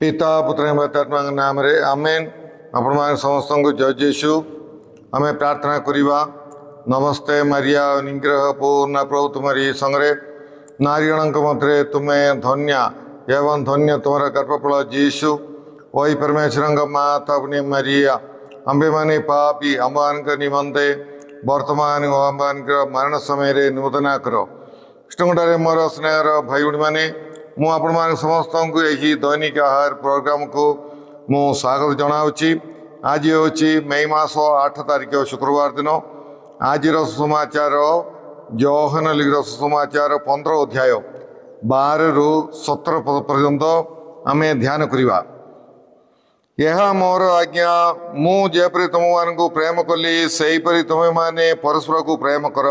पिता पुत्र पवित्रात्मा नाम रे आमेन। आपण समस्त को जय जीशु। आमे प्रार्थना करिबा। नमस्ते मारिया निग्रह पूर्ण प्रभु तुम्हारी संगे नारीगण मध्य तुम्हें धन्य एवं धन्य तुम्हारा गर्भफल जीशु। वही परमेश्वर माता अपनी मारिया अंबे माने पापी अम्बान निमंते वर्तमान अम्बान मरण समय नूतना कर कृष्णगढ़ मोर स्नेहर भाई भाई मैंने मु आपण समस्त को यही दैनिक आहार प्रोग्राम को मु स्वागत जनावि। आज हूँ मई मास 8 तारिख शुक्रवार दिन। आज सुसमाचार योहन लिखित सुसमाचार 15 अध्याय 12 ରୁ 17 पर्यंत आम ध्यान करवा। यह मोर आज्ञा मु जेपरी तुम मानू प्रेम कली सेहीपरि तुम्हें माने परस्पर को प्रेम कर।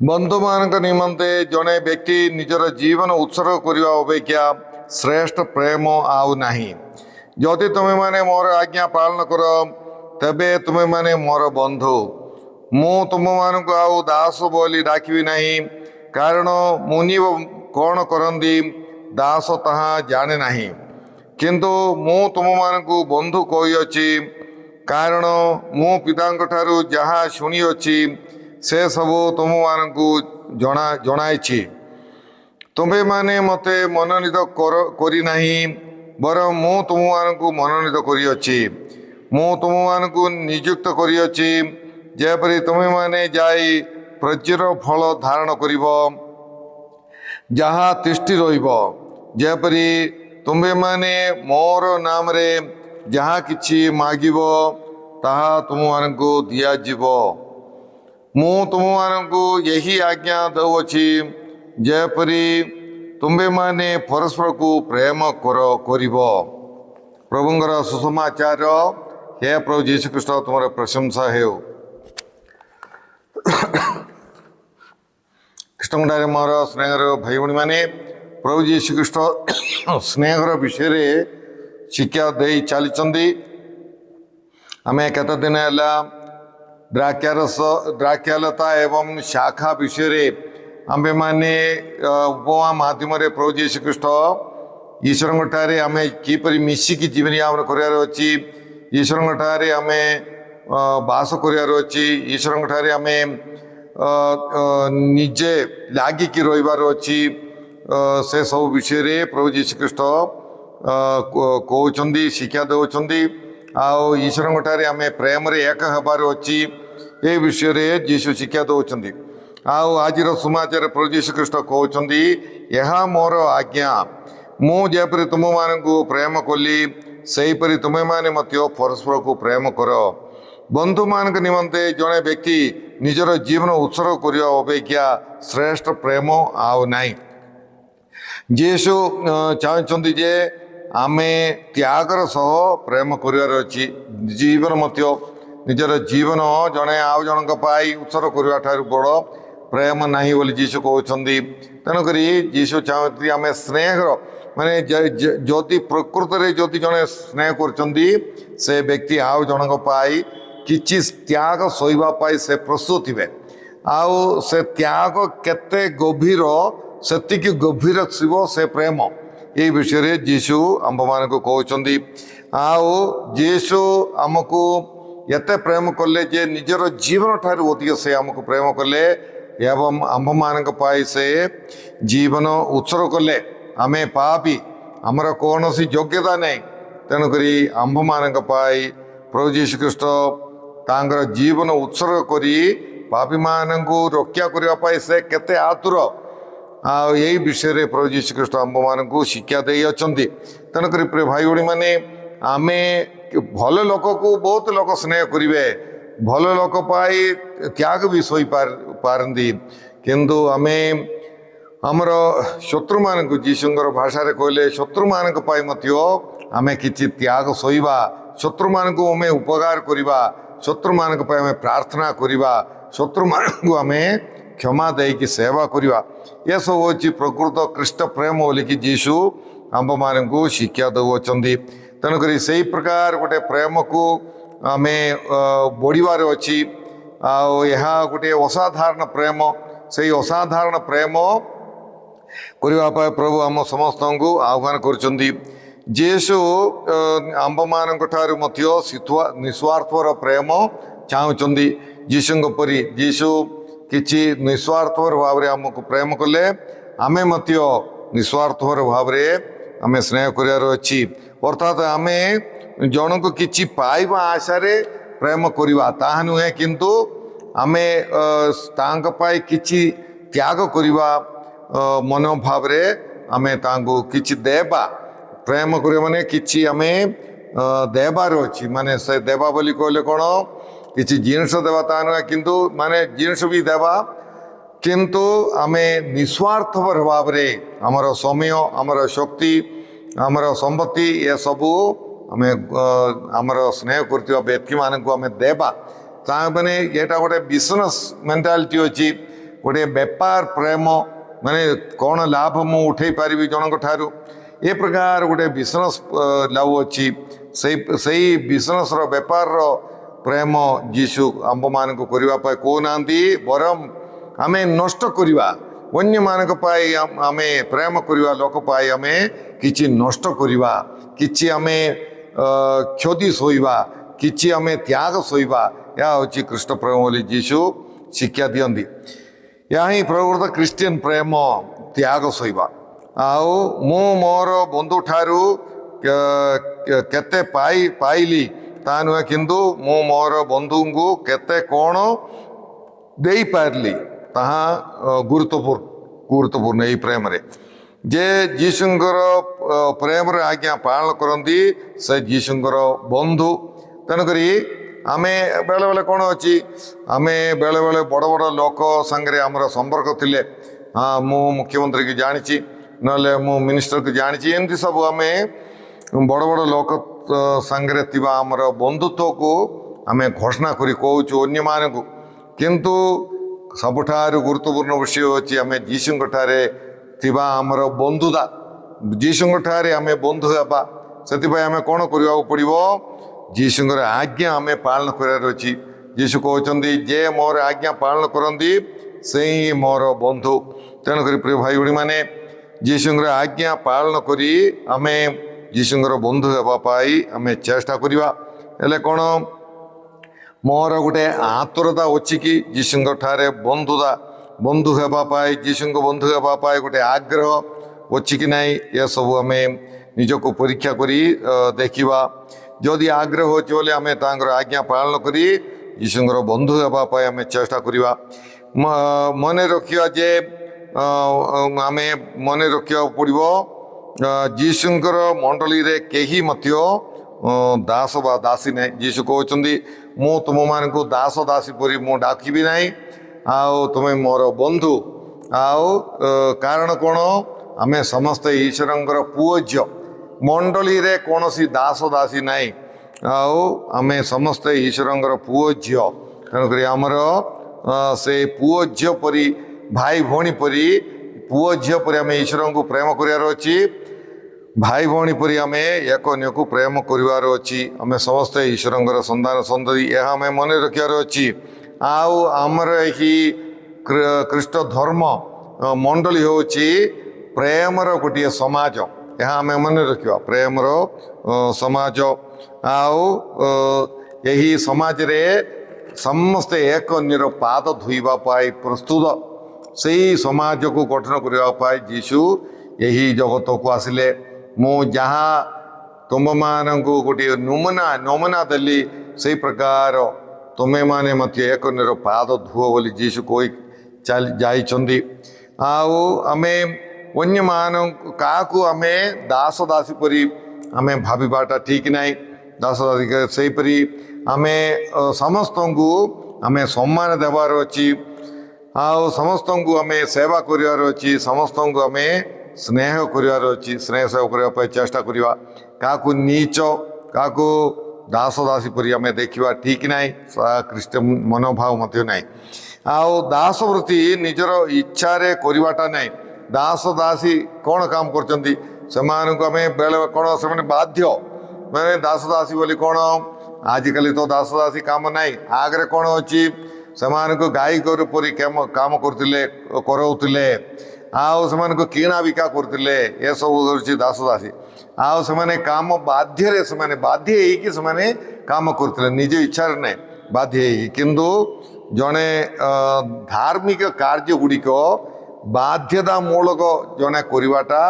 बंधु मान निमंते जड़े व्यक्ति निजर जीवन उत्सर्ग करने अपेक्षा श्रेष्ठ प्रेम आउ नाही। जदि तुम्हें माने मोर आज्ञा पालन कर तेबे तुम्हें माने मोर बंधु। मु तुम मान को आउ दास बोली डाकिबी नहीं, कारण मुनि कौन करती दास ताहा जाने नहीं, किंतु मु तुम मान को बंधु कहीअछि, कारण मु पितांक ठारू जहाँ शुणिअछि से सबू तुम मानू जनाई। तुम्हें माने मते मनोनीत करी नहीं, बरं मु तुम मानू मनोनीत करिअछि। मु तुम मानू नियुक्त करिअछि जेपरि तुम्हें माने जाई प्रचुर फल धारण करिब, जहाँ तिष्ठि रहिब। जेपरि तुम्हें माने मोर नाम रे जहाँ किछि मागिब ताहा तुम मानू दियाजिब। मु तुम मानू यही आज्ञा दउछि जेपरि तुम्हें माने परस्पर को प्रेम करिब। प्रभुंकर सुसमाचार। हे प्रभु जीशु कृष्ण तुम्हारा प्रशंसा हो। कृष्णगढ़ मोर स्नेहर भाई भाई मैंने प्रभु जीशु कृष्ण स्नेहर विषय शिक्षा दे चली। आम केत दिन है द्राक्षारस द्राक्षालता एवं शाखा विषय आमे माने उपमा माध्यम प्रभु जीशु कृष्ण ईश्वर ठारे आम किपरि मिसिकी जीवन यापन करार अच्छी, ईश्वर ठारे आम बास करार अच्छी, ईश्वर ठारे आम निजे लागिकी रहिबार अच्छी, से सब विषय प्रभु जीशु कृष्ण कहते शिक्षा दौरान। आउ ईश्वर ठारे आम प्रेम रे एक हबार अच्छी, ये विषय जीशु शिक्षा दौरान। आउ आज समाचार प्रभु जीशु कृष्ण कहते यह मोर आज्ञा मु जेपरि तुम मानू प्रेम कली सेहीपरि तुम्हें माने मध्य परस्पर को प्रेम कर। बंधु मान निमंते जड़े व्यक्ति निजर जीवन उत्सर्ग करने अपेक्षा श्रेष्ठ प्रेम आउ नाई। जीशु चाहते जे आमे त्यागर सह प्रेम करार अच्छी। जीवन मध्य निजर जीवन जड़े आउ जन उत्सर्ग करने ठार बड़ प्रेम नहीं बोली जीशु कहते। तेणुक जीशु चाहते आम स्नेहर माने जदि प्रकृत में जदि जड़े स्नेह कर से व्यक्ति आउ जन किछि त्याग सहीवाई से प्रस्तुत थे। आउ से त्याग केते गभीर सेतिकी गभीर शिव से प्रेम ये विषय जीशु आम मान को कहते। आउ जीशु आमको एत प्रेम कले जे निजर जीवन ठार अधिक से आमको प्रेम कले एवं आम मान से जीवन उत्सर्ग कले। आमे पापी आमर कौन सी योग्यता नहीं, तेणुक आम मान प्रभु जीशु कृष्ण तांकर जीवन उत्सर्ग करी पापी मानू रक्षा करने से केते आतुर। यही विषय प्रभु जीशु कृष्ण आम मानू शिक्षा दे अच्छी। तेणुक प्रिय भाई भाई मैंने आम भल लोक को बहुत लोक स्नेह करेंगे, भल लोक पाई त्याग भी सही पारती, किंतु आम आमर शत्रु मान जीशुंर भाषा कहले शत्रु मान आम कि त्याग सहीबा, शत्रु मान को आम उपकार करवा, शत्रु मान आम प्रार्थना करवा, शत्रु मान आम क्षमा देकी सेवा करवा। यह सब हूँ प्रकृत कृष्ण प्रेम बोलिकी जीशु आम मान को शिक्षा दौरान। तेणुक से प्रकार गोटे प्रेम को आम बढ़ार अच्छी। आ गोटे असाधारण प्रेम, से असाधारण प्रेम करने प्रभु आम समस्त को आह्वान कर। ଯୀଶୁ ଆମ୍ଭମାନଙ୍କ ଠାରୁ ମଧ୍ୟ ନିସ୍ୱାର୍ଥର ପ୍ରେମ ଚାହୁଁଛନ୍ତି। ଯୀଶୁଙ୍କ ପରି ଯୀଶୁ କିଛି ନିସ୍ୱାର୍ଥର ଭାବରେ ଆମକୁ ପ୍ରେମ କଲେ, ଆମେ ମଧ୍ୟ ନିସ୍ୱାର୍ଥର ଭାବରେ ଆମେ ସ୍ନେହ କରିବାର ଅଛି। ଅର୍ଥାତ୍ ଆମେ ଜଣକୁ କିଛି ପାଇବା ଆଶାରେ ପ୍ରେମ କରିବା ତାହା ନୁହେଁ, କିନ୍ତୁ ଆମେ ତାଙ୍କ ପାଇଁ କିଛି ତ୍ୟାଗ କରିବା ମନୋଭାବରେ ଆମେ ତାଙ୍କୁ କିଛି ଦେବା। ପ୍ରେମ କରିବା ମାନେ କିଛି ଆମେ ଦେବାର ଅଛି। ମାନେ ସେ ଦେବା ବୋଲି କହିଲେ କ'ଣ, କିଛି ଜିନିଷ ଦେବା ତାହା ନୁହେଁ, କିନ୍ତୁ ମାନେ ଜିନିଷ ବି ଦେବା, କିନ୍ତୁ ଆମେ ନିସ୍ୱାର୍ଥପର ଭାବରେ ଆମର ସମୟ, ଆମର ଶକ୍ତି, ଆମର ସମ୍ପତ୍ତି ଏସବୁ ଆମେ ଆମର ସ୍ନେହ କରୁଥିବା ବ୍ୟକ୍ତିମାନଙ୍କୁ ଆମେ ଦେବା। ତା ମାନେ ଏଇଟା ଗୋଟେ ବିଜନେସ୍ ମେଣ୍ଟାଲିଟି ଅଛି, ଗୋଟେ ବେପାର ପ୍ରେମ, ମାନେ କ'ଣ ଲାଭ ମୁଁ ଉଠେଇ ପାରିବି ଜଣଙ୍କ ଠାରୁ, ଏ ପ୍ରକାର ଗୋଟେ ବିଜନେସ୍ ଲାଭ ଅଛି। ସେଇ ବିଜନେସ୍ର ବେପାରର ପ୍ରେମ ଯୀଶୁ ଆମ୍ଭମାନଙ୍କୁ କରିବା ପାଇଁ କହୁନାହାନ୍ତି, ବରଂ ଆମେ ନଷ୍ଟ କରିବା, ଅନ୍ୟମାନଙ୍କ ପାଇଁ ଆମେ ପ୍ରେମ କରିବା, ଲୋକ ପାଇଁ ଆମେ କିଛି ନଷ୍ଟ କରିବା, କିଛି ଆମେ କ୍ଷତି ସହିବା, କିଛି ଆମେ ତ୍ୟାଗ ସହିବା। ଏହା ହେଉଛି ଖ୍ରୀଷ୍ଟ ପ୍ରେମ ବୋଲି ଯୀଶୁ ଶିକ୍ଷା ଦିଅନ୍ତି। ଏହା ହିଁ ପ୍ରକୃତ ଖ୍ରୀଷ୍ଟିଆନ ପ୍ରେମ, ତ୍ୟାଗ ସହିବା। ଆଉ ମୁଁ ମୋର ବନ୍ଧୁ ଠାରୁ କେତେ ପାଇଲି ତାହା ନୁହେଁ, କିନ୍ତୁ ମୁଁ ମୋର ବନ୍ଧୁଙ୍କୁ କେତେ କ'ଣ ଦେଇପାରିଲି ତାହା ଗୁରୁତ୍ୱପୂର୍ଣ୍ଣ ଏହି ପ୍ରେମରେ। ଯେ ଯୀଶୁଙ୍କର ପ୍ରେମରେ ଆଜ୍ଞା ପାଳନ କରନ୍ତି ସେ ଯୀଶୁଙ୍କର ବନ୍ଧୁ। ତେଣୁକରି ଆମେ ବେଳେବେଳେ କ'ଣ ଅଛି, ଆମେ ବେଳେବେଳେ ବଡ଼ ବଡ଼ ଲୋକ ସାଙ୍ଗରେ ଆମର ସମ୍ପର୍କ ଥିଲେ, ହଁ ମୁଁ ମୁଖ୍ୟମନ୍ତ୍ରୀକି ଜାଣିଛି, ନହେଲେ ମୁଁ ମିନିଷ୍ଟରକୁ ଜାଣିଛି, ଏମିତି ସବୁ ଆମେ ବଡ଼ ବଡ଼ ଲୋକ ସାଙ୍ଗରେ ଥିବା ଆମର ବନ୍ଧୁତ୍ୱକୁ ଆମେ ଘୋଷଣା କରି କହୁଛୁ ଅନ୍ୟମାନଙ୍କୁ। କିନ୍ତୁ ସବୁଠାରୁ ଗୁରୁତ୍ୱପୂର୍ଣ୍ଣ ବିଷୟ ହେଉଛି ଆମେ ଯୀଶୁଙ୍କ ଠାରେ ଥିବା ଆମର ବନ୍ଧୁତା। ଯୀଶୁଙ୍କ ଠାରେ ଆମେ ବନ୍ଧୁ ହେବା, ସେଥିପାଇଁ ଆମେ କ'ଣ କରିବାକୁ ପଡ଼ିବ, ଯୀଶୁଙ୍କର ଆଜ୍ଞା ଆମେ ପାଳନ କରିବାର ଅଛି। ଯୀଶୁ କହୁଛନ୍ତି, ଯେ ମୋର ଆଜ୍ଞା ପାଳନ କରନ୍ତି ସେ ହିଁ ମୋର ବନ୍ଧୁ। ତେଣୁକରି ପ୍ରିୟ ଭାଇ ଭଉଣୀମାନେ, ଯୀଶୁଙ୍କର ଆଜ୍ଞା ପାଳନ କରି ଆମେ ଯୀଶୁଙ୍କର ବନ୍ଧୁ ହେବା ପାଇଁ ଆମେ ଚେଷ୍ଟା କରିବା। ହେଲେ କ'ଣ ମୋର ଗୋଟେ ଆତୁରତା ଅଛି କି ଯୀଶୁଙ୍କ ଠାରେ ବନ୍ଧୁ ହେବା ପାଇଁ, ଯୀଶୁଙ୍କ ବନ୍ଧୁ ହେବା ପାଇଁ ଗୋଟେ ଆଗ୍ରହ ଅଛି କି ନାହିଁ, ଏସବୁ ଆମେ ନିଜକୁ ପରୀକ୍ଷା କରି ଦେଖିବା। ଯଦି ଆଗ୍ରହ ଅଛି ବୋଲେ ଆମେ ତାଙ୍କର ଆଜ୍ଞା ପାଳନ କରି ଯୀଶୁଙ୍କର ବନ୍ଧୁ ହେବା ପାଇଁ ଆମେ ଚେଷ୍ଟା କରିବା। ମନେ ରଖିବା ଯେ ଆମେ ମନେ ରଖିବାକୁ ପଡ଼ିବ, ଯୀଶୁଙ୍କର ମଣ୍ଡଳୀରେ କେହି ମଧ୍ୟ ଦାସ ବା ଦାସୀ ନାହିଁ। ଯୀଶୁ କହୁଛନ୍ତି, ମୁଁ ତୁମମାନଙ୍କୁ ଦାସ ଦାସୀ ପରି ମୁଁ ଡାକିବି ନାହିଁ, ଆଉ ତୁମେ ମୋର ବନ୍ଧୁ। ଆଉ କାରଣ କ'ଣ, ଆମେ ସମସ୍ତେ ଈଶ୍ୱରଙ୍କର ପୁଅ ଝିଅ, ମଣ୍ଡଳୀରେ କୌଣସି ଦାସ ଦାସୀ ନାହିଁ, ଆଉ ଆମେ ସମସ୍ତେ ଈଶ୍ୱରଙ୍କର ପୁଅ ଝିଅ। ତେଣୁକରି ଆମର ସେ ପୁଅ ଝିଅ ପରି, ଭାଇ ଭଉଣୀ ପରି, ପୁଅ ଝିଅ ପରି ଆମେ ଈଶ୍ୱରଙ୍କୁ ପ୍ରେମ କରିବାର ଅଛି। ଭାଇ ଭଉଣୀ ପରି ଆମେ ଏକ ଅନ୍ୟକୁ ପ୍ରେମ କରିବାର ଅଛି। ଆମେ ସମସ୍ତେ ଈଶ୍ୱରଙ୍କର ସନ୍ତାନ ସନ୍ତତି, ଏହା ଆମେ ମନେ ରଖିବାର ଅଛି। ଆଉ ଆମର ଏହି ଖ୍ରୀଷ୍ଟ ଧର୍ମ ମଣ୍ଡଳୀ ହେଉଛି ପ୍ରେମର ଗୋଟିଏ ସମାଜ, ଏହା ଆମେ ମନେ ରଖିବା, ପ୍ରେମର ସମାଜ। ଆଉ ଏହି ସମାଜରେ ସମସ୍ତେ ଏକ ଅନ୍ୟର ପାଦ ଧୋଇବା ପାଇଁ ପ୍ରସ୍ତୁତ। ସେହି ସମାଜକୁ ଗଠନ କରିବା ପାଇଁ ଯୀଶୁ ଏହି ଜଗତକୁ ଆସିଲେ। ମୁଁ ଯାହା ତୁମମାନଙ୍କୁ ଗୋଟିଏ ନମୁନା ଦେଲି, ସେଇ ପ୍ରକାର ତୁମେମାନେ ମଧ୍ୟ ଏକ ଅନ୍ୟର ପାଦ ଧୁଅ ବୋଲି ଯୀଶୁ କହି ଯାଇଛନ୍ତି। ଆଉ ଆମେ ଅନ୍ୟମାନଙ୍କୁ କାହାକୁ ଆମେ ଦାସ ଦାସୀ ପରି ଆମେ ଭାବିବାଟା ଠିକ୍ ନାହିଁ। ଦାସ ଦାସୀ ସେହିପରି ଆମେ ସମସ୍ତଙ୍କୁ ଆମେ ସମ୍ମାନ ଦେବାର ଅଛି, ଆଉ ସମସ୍ତଙ୍କୁ ଆମେ ସେବା କରିବାର ଅଛି, ସମସ୍ତଙ୍କୁ ଆମେ ସ୍ନେହ କରିବାର ଅଛି। ସ୍ନେହ ସେବା କରିବା ପାଇଁ ଚେଷ୍ଟା କରିବା। କାହାକୁ ନୀଚ, କାହାକୁ ଦାସ ଦାସୀ ପରି ଆମେ ଦେଖିବା ଠିକ୍ ନାହିଁ, ଖ୍ରୀଷ୍ଟିଆନ ମନୋଭାବ ମଧ୍ୟ ନାହିଁ। ଆଉ ଦାସ ବୃତ୍ତି ନିଜର ଇଚ୍ଛାରେ କରିବାଟା ନାହିଁ। ଦାସ ଦାସୀ କ'ଣ କାମ କରୁଛନ୍ତି, ସେମାନଙ୍କୁ ଆମେ ବେଳେ କ'ଣ ସେମାନେ ବାଧ୍ୟ, ମାନେ ଦାସ ଦାସୀ ବୋଲି କ'ଣ, ଆଜିକାଲି ତ ଦାସ ଦାସୀ କାମ ନାହିଁ। ଆଗରେ କ'ଣ ଅଛି, ସେମାନଙ୍କୁ ଗାଈ ଗୋରୁ ପରି କାମ କରାଉଥିଲେ, ଆଉ ସେମାନଙ୍କୁ କିଣା ବିକା କରୁଥିଲେ, ଏସବୁ ହେଉଛି ଦାସ ଦାସୀ। ଆଉ ସେମାନେ କାମ ବାଧ୍ୟରେ ସେମାନେ ବାଧ୍ୟ ହେଇକି ସେମାନେ କାମ କରୁଥିଲେ, ନିଜ ଇଚ୍ଛାରେ ନାହିଁ, ବାଧ୍ୟ ହେଇକି। କିନ୍ତୁ ଜଣେ ଧାର୍ମିକ କାର୍ଯ୍ୟ ଗୁଡ଼ିକ ବାଧ୍ୟତାମୂଳକ ଜଣେ କରିବାଟା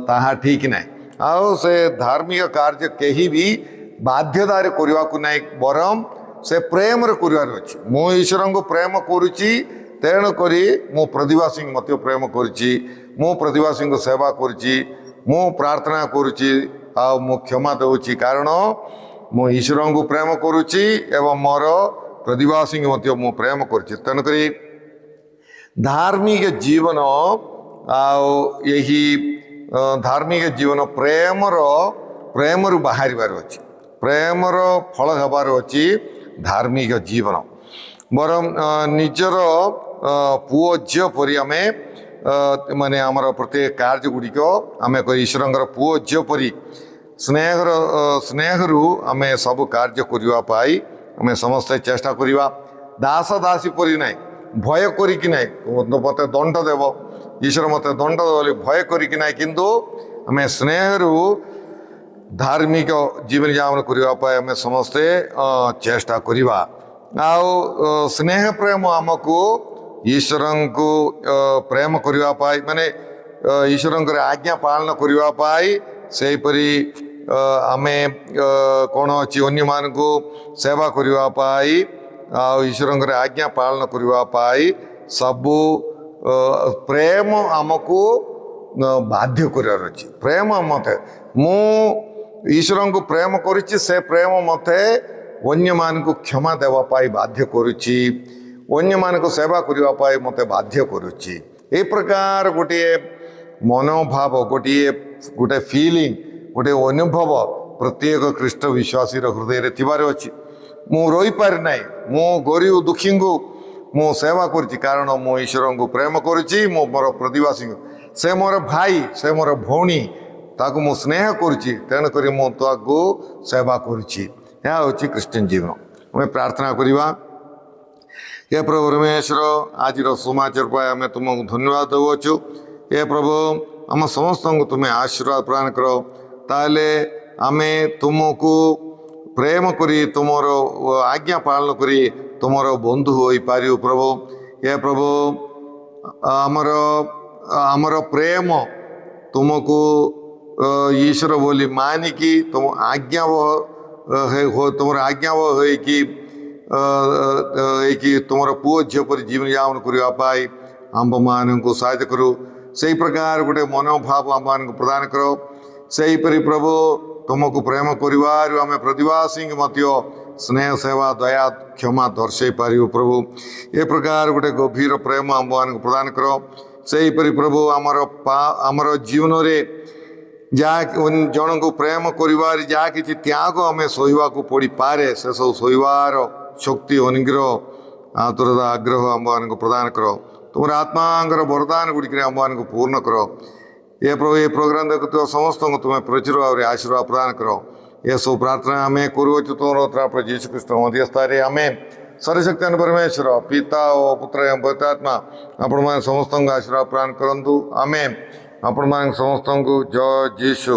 ତାହା ଠିକ୍ ନାହିଁ। ଆଉ ସେ ଧାର୍ମିକ କାର୍ଯ୍ୟ କେହି ବି ବାଧ୍ୟତାରେ କରିବାକୁ ନାହିଁ, ବରଂ ସେ ପ୍ରେମରେ କରିବାର ଅଛି। ମୁଁ ଈଶ୍ୱରଙ୍କୁ ପ୍ରେମ କରୁଛି, ତେଣୁକରି ମୁଁ ପ୍ରତିବାସୀଙ୍କୁ ମଧ୍ୟ ପ୍ରେମ କରୁଛି, ମୁଁ ପ୍ରତିବାସୀଙ୍କୁ ସେବା କରୁଛି, ମୁଁ ପ୍ରାର୍ଥନା କରୁଛି, ଆଉ ମୁଁ କ୍ଷମା ଦେଉଛି, କାରଣ ମୁଁ ଈଶ୍ୱରଙ୍କୁ ପ୍ରେମ କରୁଛି ଏବଂ ମୋର ପ୍ରତିବାସୀଙ୍କୁ ମଧ୍ୟ ମୁଁ ପ୍ରେମ କରୁଛି। ତେଣୁକରି ଧାର୍ମିକ ଜୀବନ ଆଉ ଏହି ଧାର୍ମିକ ଜୀବନ ପ୍ରେମରୁ ବାହାରିବାର ଅଛି, ପ୍ରେମର ଫଳ ହେବାର ଅଛି ଧାର୍ମିକ ଜୀବନ। ବରଂ ନିଜର ପୁଅ ଝିଅ ପରି ଆମେ ମାନେ ଆମର ପ୍ରତ୍ୟେକ କାର୍ଯ୍ୟ ଗୁଡ଼ିକ ଆମେ ଈଶ୍ୱରଙ୍କର ପୁଅ ଝିଅ ପରି ସ୍ନେହରୁ ଆମେ ସବୁ କାର୍ଯ୍ୟ କରିବା ପାଇଁ ଆମେ ସମସ୍ତେ ଚେଷ୍ଟା କରିବା। ଦାସ ଦାସୀ ପରି ନାହିଁ, ଭୟ କରିକି ନାହିଁ, ମୋତେ ଦଣ୍ଡ ଦେବ, ଈଶ୍ୱର ମୋତେ ଦଣ୍ଡ ଦେବ ବୋଲି ଭୟ କରିକି ନାହିଁ, କିନ୍ତୁ ଆମେ ସ୍ନେହରୁ ଧାର୍ମିକ ଜୀବନଯାପନ କରିବା ପାଇଁ ଆମେ ସମସ୍ତେ ଚେଷ୍ଟା କରିବା। ଆଉ ସ୍ନେହ ପ୍ରେମ ଆମକୁ ଈଶ୍ୱରଙ୍କୁ ପ୍ରେମ କରିବା ପାଇଁ, ମାନେ ଈଶ୍ୱରଙ୍କର ଆଜ୍ଞା ପାଳନ କରିବା ପାଇଁ, ସେହିପରି ଆମେ କ'ଣ ଅଛି ଅନ୍ୟମାନଙ୍କୁ ସେବା କରିବା ପାଇଁ ଆଉ ଈଶ୍ୱରଙ୍କର ଆଜ୍ଞା ପାଳନ କରିବା ପାଇଁ ସବୁ ପ୍ରେମ ଆମକୁ ବାଧ୍ୟ କରିବାର ଅଛି। ପ୍ରେମ ମୋତେ, ମୁଁ ଈଶ୍ୱରଙ୍କୁ ପ୍ରେମ କରିଛି, ସେ ପ୍ରେମ ମୋତେ ଅନ୍ୟମାନଙ୍କୁ କ୍ଷମା ଦେବା ପାଇଁ ବାଧ୍ୟ କରୁଛି, ଅନ୍ୟମାନଙ୍କୁ ସେବା କରିବା ପାଇଁ ମୋତେ ବାଧ୍ୟ କରୁଛି। ଏ ପ୍ରକାର ଗୋଟିଏ ମନୋଭାବ, ଗୋଟିଏ ଫିଲିଂ, ଗୋଟିଏ ଅନୁଭବ ପ୍ରତ୍ୟେକ ଖ୍ରୀଷ୍ଟ ବିଶ୍ୱାସୀର ହୃଦୟରେ ଥିବାର ଅଛି। ମୁଁ ରହିପାରି ନାହିଁ, ମୁଁ ଗରିବ ଦୁଃଖୀଙ୍କୁ ମୁଁ ସେବା କରୁଛି, କାରଣ ମୁଁ ଈଶ୍ୱରଙ୍କୁ ପ୍ରେମ କରୁଛି, ମୁଁ ମୋର ପ୍ରତିବାସୀଙ୍କୁ, ସେ ମୋର ଭାଇ, ସେ ମୋର ଭଉଣୀ, ତାକୁ ମୁଁ ସ୍ନେହ କରୁଛି, ତେଣୁକରି ମୁଁ ତାକୁ ସେବା କରୁଛି। ଏହା ହେଉଛି ଖ୍ରୀଷ୍ଟିଆନ ଜୀବନ। ଆମେ ପ୍ରାର୍ଥନା କରିବା। ହେ ପ୍ରଭୁ ପରମେଶ୍ୱର, ଆଜିର ସମାଚାର ପାଇଁ ଆମେ ତୁମକୁ ଧନ୍ୟବାଦ ଦେଉଅଛୁ। ହେ ପ୍ରଭୁ, ଆମ ସମସ୍ତଙ୍କୁ ତୁମେ ଆଶୀର୍ବାଦ ପ୍ରଦାନ କର, ତାହେଲେ ଆମେ ତୁମକୁ ପ୍ରେମ କରି ତୁମର ଆଜ୍ଞା ପାଳନ କରି ତୁମର ବନ୍ଧୁ ହୋଇପାରିବୁ। ପ୍ରଭୁ, ହେ ପ୍ରଭୁ, ଆମର ପ୍ରେମ ତୁମକୁ ଈଶ୍ୱର ବୋଲି ମାନିକି ତୁମ ତୁମର ଆଜ୍ଞାବହ ହେଇକି ତୁମର ପୁଅ ଝିଅ ପରି ଜୀବନଯାପନ କରିବା ପାଇଁ ଆମ୍ଭମାନଙ୍କୁ ସହାୟତା କରୁ। ସେହି ପ୍ରକାର ଗୋଟେ ମନୋଭାବ ଆମ୍ଭମାନଙ୍କୁ ପ୍ରଦାନ କର। ସେହିପରି ପ୍ରଭୁ, ତୁମକୁ ପ୍ରେମ କରିବାରୁ ଆମେ ପ୍ରତିବାସୀଙ୍କୁ ମଧ୍ୟ ସ୍ନେହ, ସେବା, ଦୟା, କ୍ଷମା ଦର୍ଶାଇ ପାରିବୁ। ପ୍ରଭୁ, ଏ ପ୍ରକାର ଗୋଟେ ଗଭୀର ପ୍ରେମ ଆମ୍ଭମାନଙ୍କୁ ପ୍ରଦାନ କର। ସେହିପରି ପ୍ରଭୁ, ଆମର ଜୀବନରେ ଯାହା ଜଣଙ୍କୁ ପ୍ରେମ କରିବାରେ ଯାହା କିଛି ତ୍ୟାଗ ଆମେ ସହିବାକୁ ପଡ଼ିପାରେ, ସେସବୁ ସହିବାର ଶକ୍ତି, ଅନୁଗ୍ରହ, ଆତୁରତା, ଆଗ୍ରହ ଆମ୍ଭମାନଙ୍କୁ ପ୍ରଦାନ କର। ତୁମର ଆତ୍ମାଙ୍କର ବରଦାନ ଗୁଡ଼ିକରେ ଆମ୍ଭମାନଙ୍କୁ ପୂର୍ଣ୍ଣ କର। ଏ ପ୍ରଭୁ, ଏ ପ୍ରୋଗ୍ରାମ ଦେଖୁଥିବା ସମସ୍ତଙ୍କୁ ତୁମେ ପ୍ରଚୁର ଭାବରେ ଆଶୀର୍ବାଦ ପ୍ରଦାନ କର। ଏସବୁ ପ୍ରାର୍ଥନା ଆମେ କରୁଅଛୁ ତୁମର ତ୍ରାପ୍ର ଯୀଶୁ ଖ୍ରୀଷ୍ଟ ମଧ୍ୟସ୍ଥରେ। ଆମେ ସର୍ଵଶକ୍ତିମାନ ପରମେଶ୍ୱର ପିତା ଓ ପୁତ୍ର ଏବଂ ପବିତ୍ର ଆତ୍ମା ଆପଣମାନେ ସମସ୍ତଙ୍କୁ ଆଶୀର୍ବାଦ ପ୍ରଦାନ କରନ୍ତୁ। ଆମେ ଆପଣମାନଙ୍କୁ ସମସ୍ତଙ୍କୁ ଜୟ ଯୀଶୁ।